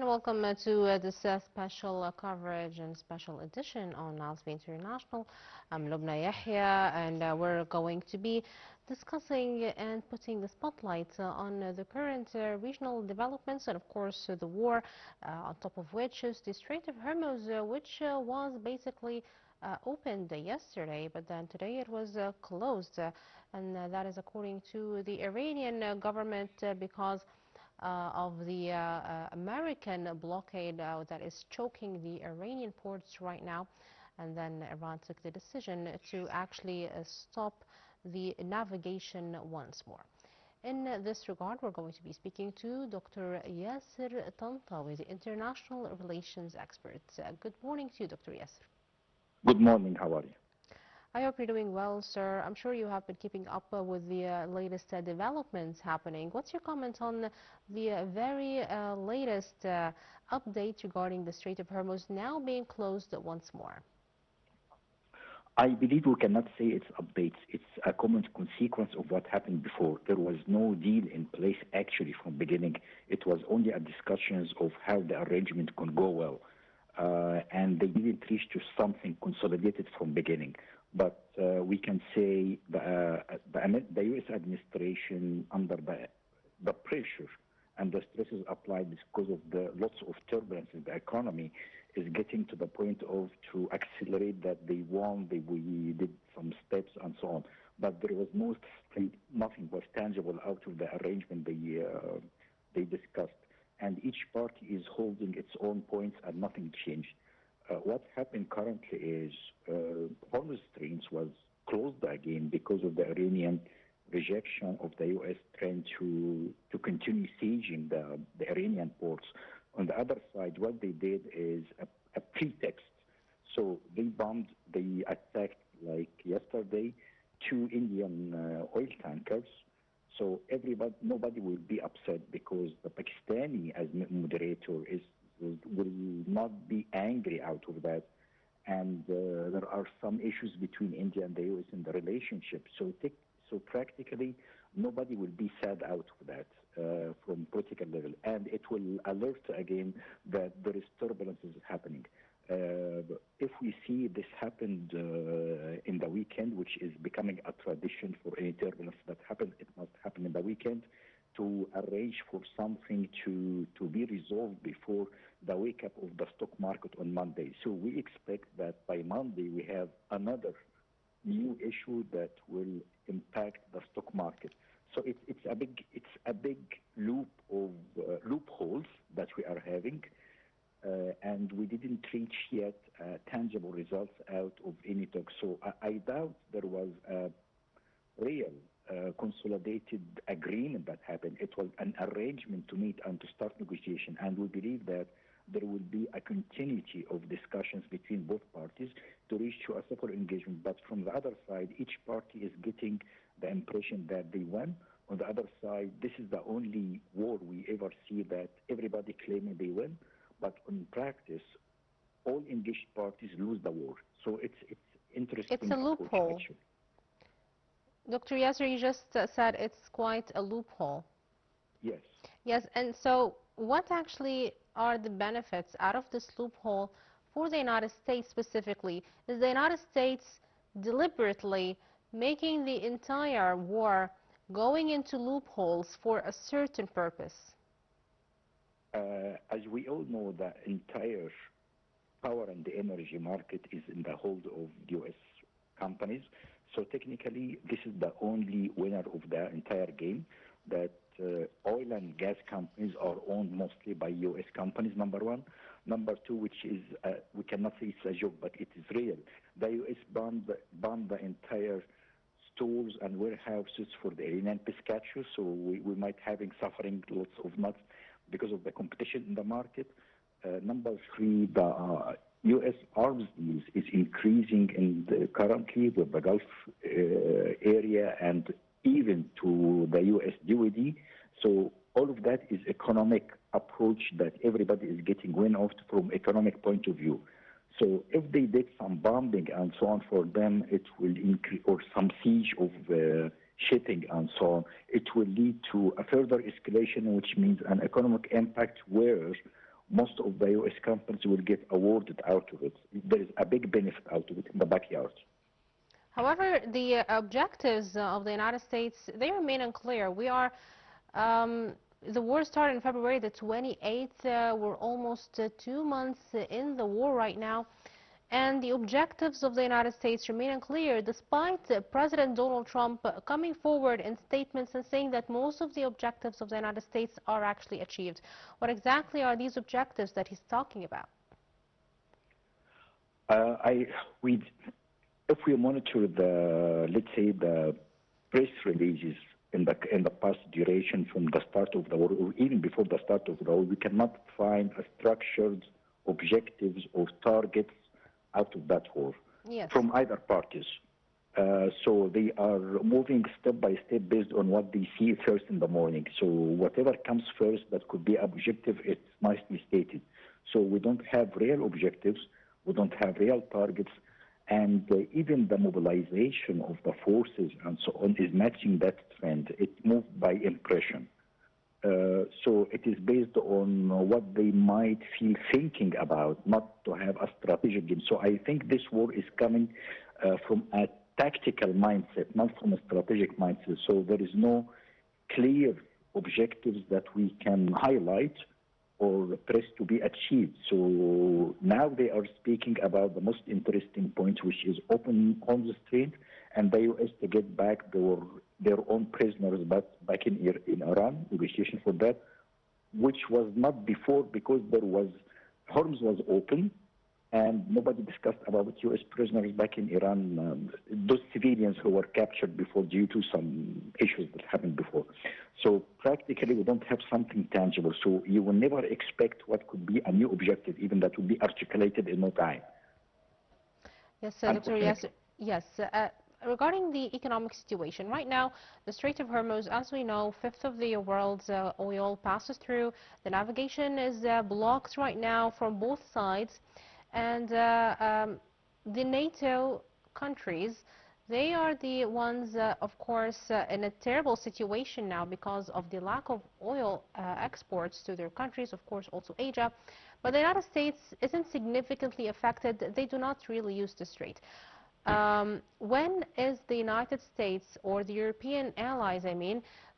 And welcome to this special coverage and special edition on Nile TV International. I'm Lubna Yahya, and we're going to be discussing and putting the spotlight on the current regional developments and, of course, the war, on top of which is the Strait of Hormuz, which was basically opened yesterday, but then today it was closed. And that is according to the Iranian government because of the American blockade that is choking the Iranian ports right now. And then Iran took the decision to actually stop the navigation once more. In this regard, we're going to be speaking to Dr. Yasser Tantawy, the international relations expert. Good morning to you, Dr. Yasser. Good morning. How are you? I hope you're doing well, sir. I'm sure you have been keeping up with the latest developments happening. What's your comment on the very latest update regarding the Strait of Hormuz now being closed once more? I believe we cannot say it's updates. It's a common consequence of what happened before. There was no deal in place actually from beginning. It was only a discussions of how the arrangement can go well. And they didn't reach to something consolidated from beginning. But we can say the U.S. administration, under the pressure and the stresses applied because of the lots of turbulence in the economy, is getting to the point of to accelerate that we did some steps and so on. But there was nothing was tangible out of the arrangement they discussed. And each party is holding its own points and nothing changed. What happened currently is Hormuz Straits was closed again because of the Iranian rejection of the U.S. trying to continue sieging the Iranian ports. On the other side, what they did is a pretext. So they attacked, like yesterday, 2 Indian oil tankers. So nobody will be upset because the Pakistani, as moderator, will not be angry out of that. And there are some issues between India and the U.S. in the relationship. So practically, nobody will be sad out of that from political level. And it will alert again that there is turbulences happening. If we see this happened in the weekend, which is becoming a tradition for any turbulence that happens, it must happen in the weekend to arrange for something to be resolved before the wake up of the stock market on Monday. So we expect that by Monday we have another new issue that will impact the stock market. So it's a big loop of loopholes that we are having. And we didn't reach yet tangible results out of any talk. So I doubt there was a real consolidated agreement that happened. It was an arrangement to meet and to start negotiation. And we believe that there will be a continuity of discussions between both parties to reach to a separate engagement. But from the other side, each party is getting the impression that they won. On the other side, this is the only war we ever see that everybody claiming they win. But in practice, all engaged parties lose the war. So it's interesting. It's a loophole. Actually. Dr. Yasser, you just said it's quite a loophole. Yes. Yes, and so what actually are the benefits out of this loophole for the United States specifically? Is the United States deliberately making the entire war going into loopholes for a certain purpose? As we all know, the entire power and the energy market is in the hold of U.S. companies. So technically, this is the only winner of the entire game, that oil and gas companies are owned mostly by U.S. companies, number one. Number two, which is, we cannot say it's a joke, but it is real. The U.S. banned the entire stores and warehouses for the Iranian pistachios, so we might having suffering lots of nuts because of the competition in the market. Number three, the U.S. arms deals is increasing currently with the Gulf area and even to the U.S. DoD. So all of that is economic approach that everybody is getting win of from economic point of view. So if they did some bombing and so on for them, it will increase, or some siege of shipping and so on, it will lead to a further escalation, which means an economic impact where most of the U.S. companies will get awarded out of it. There is a big benefit out of it in the backyard. However, the objectives of the United States, they remain unclear. Um, the war started in February the 28th. We're almost 2 months in the war right now. And the objectives of the United States remain unclear, despite President Donald Trump coming forward in statements and saying that most of the objectives of the United States are actually achieved. What exactly are these objectives that he's talking about? If we monitor let's say, the press releases in the past duration from the start of the war, or even before the start of the war, we cannot find a structured objectives or targets out of that war, yes, from either parties. So they are moving step by step based on what they see first in the morning. So whatever comes first that could be objective, it's nicely stated. So we don't have real objectives, we don't have real targets, and even the mobilization of the forces and so on is matching that trend. It moved by impression. So it is based on what they might feel thinking about, not to have a strategic game. So I think this war is coming from a tactical mindset, not from a strategic mindset. So there is no clear objectives that we can highlight or press to be achieved. So now they are speaking about the most interesting point, which is open on the street, and the U.S. to get back their own prisoners back in Iran, negotiation for that, which was not before because Hormuz was open, and nobody discussed about U.S. prisoners back in Iran, those civilians who were captured before due to some issues that happened before. So practically we don't have something tangible. So you will never expect what could be a new objective, even that will be articulated in no time. Yes, Dr. Yasser. Yes. Regarding the economic situation, right now, the Strait of Hormuz, as we know, fifth of the world's oil passes through. The navigation is blocked right now from both sides. And the NATO countries, they are the ones, of course, in a terrible situation now because of the lack of oil exports to their countries, of course, also Asia. But the United States isn't significantly affected. They do not really use the strait. When is the United States, or the European allies,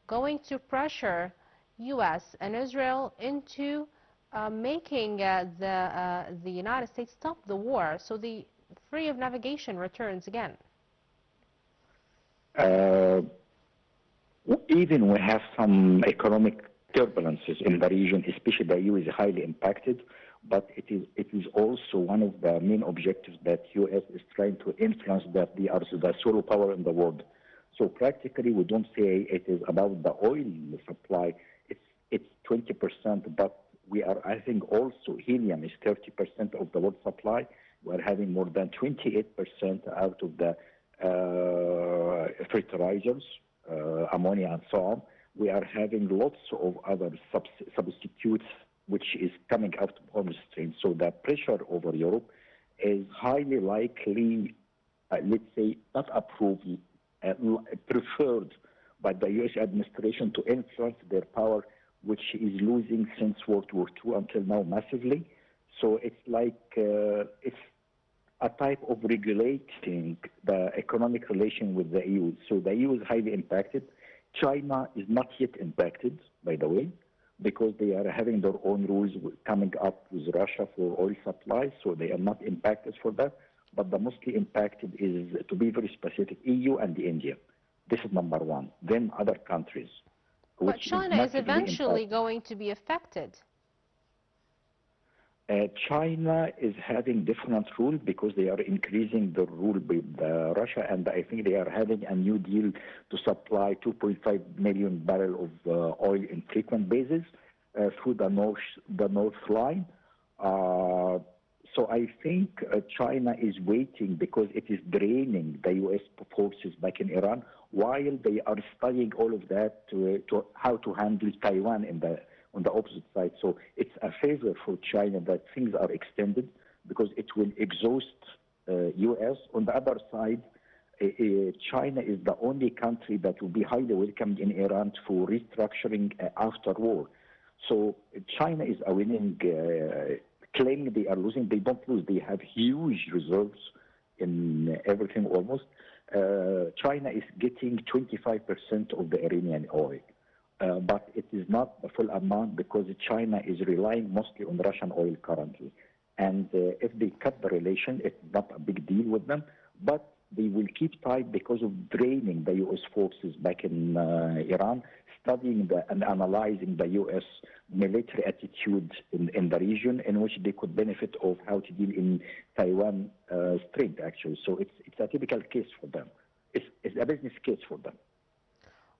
going to pressure U.S. and Israel into making the United States stop the war so the free of navigation returns again? Even we have some economic turbulences in the region, especially the EU is highly impacted, but it is also one of the main objectives that U.S. is trying to influence, that they are the sole power in the world. So practically we don't say it is about the oil supply, it's 20%, but we are, I think also helium is 30% of the world supply. We're having more than 28% out of the fertilizers, ammonia and so on. We are having lots of other substitutes which is coming out of the stream. So the pressure over Europe is highly likely, let's say, not approved, preferred by the U.S. administration to influence their power, which is losing since World War II until now massively. So it's like it's a type of regulating the economic relation with the EU. So the EU is highly impacted. China is not yet impacted, by the way, because they are having their own rules coming up with Russia for oil supply, so they are not impacted for that. But the mostly impacted is, to be very specific, EU and India. This is number one. Then other countries. But China is eventually going to be affected. China is having different rules because they are increasing the rule with Russia, and I think they are having a new deal to supply 2.5 million barrels of oil in frequent basis through the North Line. So I think China is waiting because it is draining the U.S. forces back in Iran, while they are studying all of that to how to handle Taiwan on the opposite side. So it's a favor for China that things are extended because it will exhaust U.S. On the other side, China is the only country that will be highly welcomed in Iran for restructuring after war. So China is a winning, claiming they are losing. They don't lose. They have huge reserves in everything almost. China is getting 25% of the Iranian oil. But it is not the full amount because China is relying mostly on Russian oil currently. And if they cut the relation, it's not a big deal with them. But they will keep tight because of draining the U.S. forces back in Iran, studying and analyzing the U.S. military attitude in the region, in which they could benefit of how to deal in Taiwan Strait, actually. So it's a typical case for them. It's a business case for them.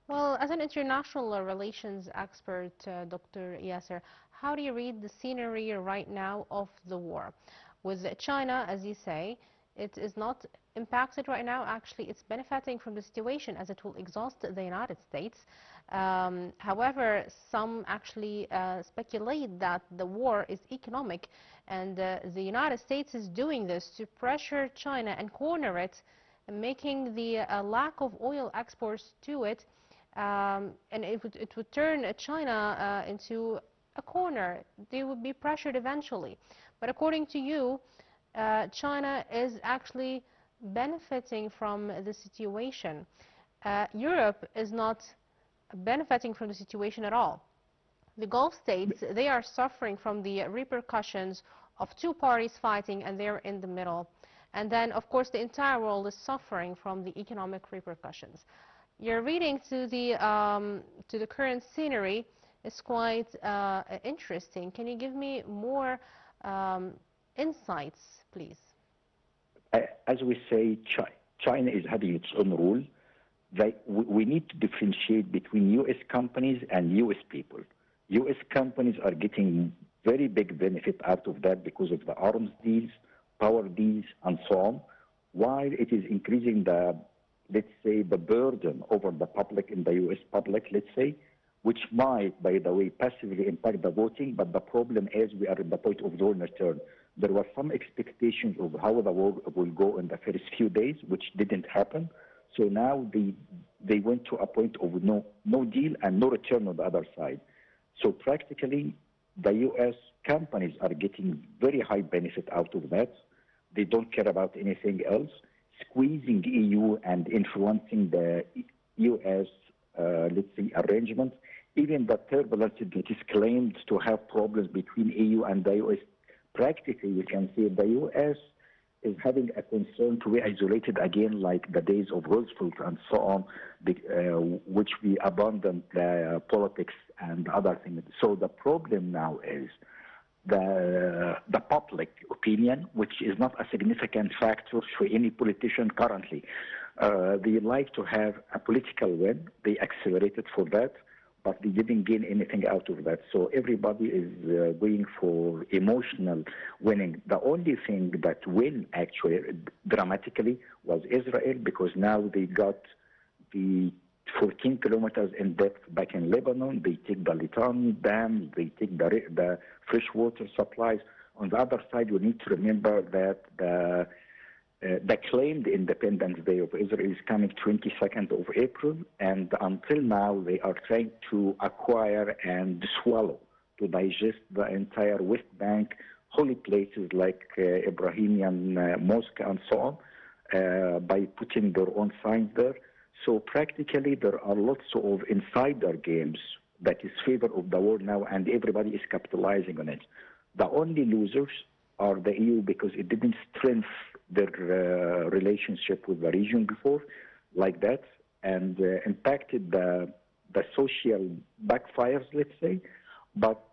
Well, as an international relations expert, Dr. Yasser, how do you read the scenery right now of the war? With China, as you say, it is not impacted right now. Actually, it's benefiting from the situation as it will exhaust the United States. However, some actually speculate that the war is economic, and the United States is doing this to pressure China and corner it, making the lack of oil exports to it, and it would turn China into a corner. They would be pressured eventually. But according to you, China is actually benefiting from the situation. Europe is not benefiting from the situation at all. The Gulf states, they are suffering from the repercussions of two parties fighting, and they're in the middle. And then, of course, the entire world is suffering from the economic repercussions. Your reading to the current scenery is quite interesting. Can you give me more insights, please? As we say, China is having its own rule. We need to differentiate between U.S. companies and U.S. people. U.S. companies are getting very big benefit out of that because of the arms deals, power deals, and so on, while it is increasing the, let's say, the burden over the public in the U.S. public, let's say, which might, by the way, passively impact the voting. But the problem is we are at the point of no return. There were some expectations of how the war will go in the first few days, which didn't happen. So now they went to a point of no deal and no return on the other side. So practically, the U.S. companies are getting very high benefit out of that. They don't care about anything else. Squeezing EU and influencing the U.S., let's say, arrangements. Even the turbulence that is claimed to have problems between EU and the U.S., practically, we can say the U.S. is having a concern to be isolated again, like the days of Roosevelt and so on, which we abandoned the politics and other things. So the problem now is the public opinion, which is not a significant factor for any politician currently. They like to have a political win. They accelerated for that, but they didn't gain anything out of that. So everybody is going for emotional winning. The only thing that win actually dramatically was Israel, because now they got the 14 kilometers in depth back in Lebanon. They take the Litani Dam. They take the freshwater supplies. On the other side, we need to remember that the claimed Independence Day of Israel is coming 22nd of April, and until now they are trying to acquire and swallow, to digest the entire West Bank, holy places like Ibrahimian Mosque and so on, by putting their own signs there. So practically there are lots of insider games that is favor of the war now, and everybody is capitalizing on it. The only losers are the EU, because it didn't strengthen their relationship with the region before like that, and impacted the social backfires, let's say. But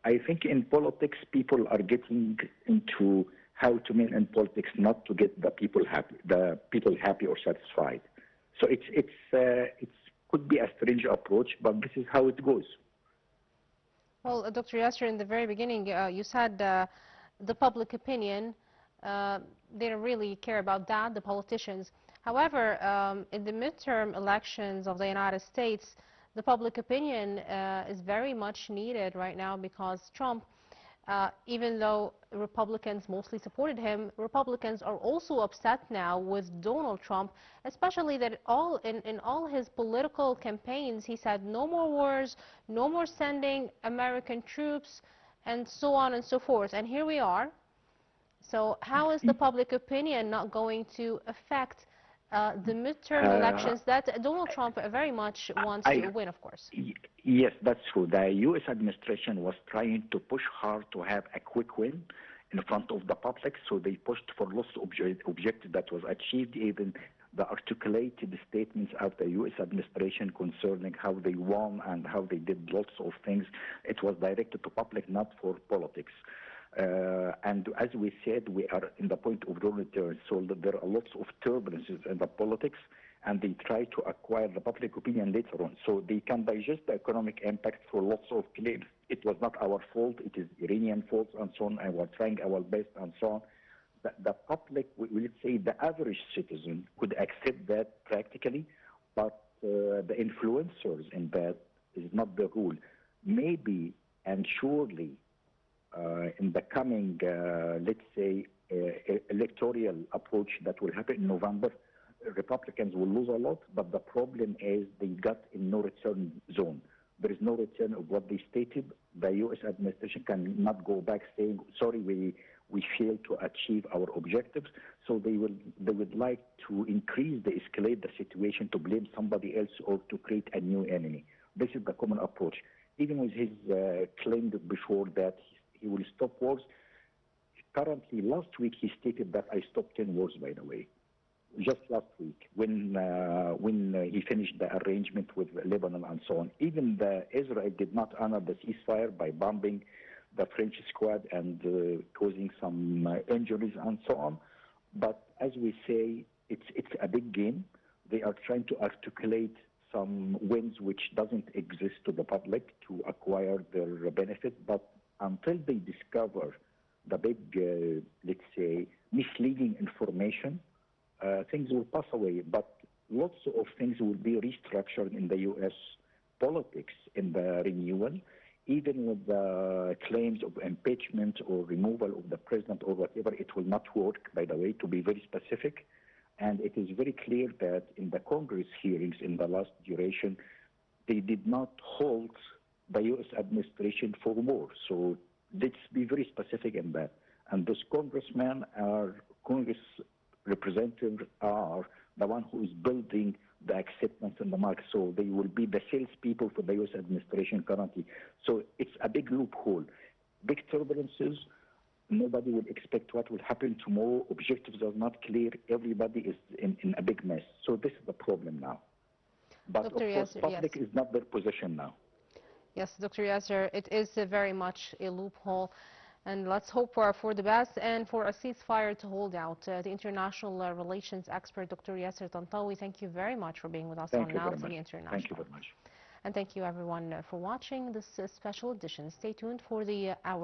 I think in politics, people are getting into how to mean in politics not to get the people happy or satisfied. So it could be a strange approach, but this is how it goes. Well, Dr. Yasser, in the very beginning, you said the public opinion, they don't really care about that, the politicians. However, in the midterm elections of the United States, the public opinion is very much needed right now, because Trump even though Republicans mostly supported him, Republicans are also upset now with Donald Trump, especially that in all his political campaigns, he said no more wars, no more sending American troops, and so on and so forth. And here we are. So how is the public opinion not going to affect the midterm Uh, elections that Donald Trump very much wants I, to win, of course? yes, that's true. The U.S. administration was trying to push hard to have a quick win in front of the public, so they pushed for lots of objectives that was achieved. Even the articulated statements of the U.S. administration concerning how they won and how they did lots of things, it was directed to public, not for politics. And as we said, we are in the point of no return. So there are lots of turbulences in the politics, and they try to acquire the public opinion later on. So they can digest the economic impact for lots of claims. It was not our fault, it is Iranian fault, and so on, and we're trying our best, and so on. The public, let's say the average citizen, could accept that practically, but the influencers in that is not the rule. Maybe and surely in the coming, let's say, electoral approach that will happen in November, Republicans will lose a lot, but the problem is they got in no return zone. There is no return of what they stated. The U.S. administration cannot go back saying, sorry, we failed to achieve our objectives. So they would like to increase, escalate the situation to blame somebody else or to create a new enemy. This is the common approach. Even with his claim before that he will stop wars. Currently, last week he stated that I stopped 10 wars, by the way. Just last week, when he finished the arrangement with Lebanon and so on. Even Israel did not honor the ceasefire by bombing the French squad and causing some injuries and so on. But as we say, it's a big game. They are trying to articulate some wins which doesn't exist to the public to acquire their benefit. But until they discover the big, let's say, misleading information, things will pass away. But lots of things will be restructured in the U.S. politics in the renewal, even with the claims of impeachment or removal of the president or whatever. It will not work, by the way, to be very specific. And it is very clear that in the Congress hearings in the last duration, they did not hold the U.S. administration for war. So let's be very specific in that. And those congressmen are, Congress representatives are the one who is building the acceptance in the market. So they will be the salespeople for the U.S. administration currently. So it's a big loophole, big turbulences. Nobody will expect what will happen tomorrow. Objectives are not clear. Everybody is in a big mess. So this is the problem now. But Dr. of course, Yasser, public yes. is not their position now. Yes, Dr. Yasser, it is very much a loophole. And let's hope for the best and for a ceasefire to hold out. The international relations expert, Dr. Yasser Tantawy, thank you very much for being with us on Nile TV International. Thank you very much. And thank you, everyone, for watching this special edition. Stay tuned for the hour.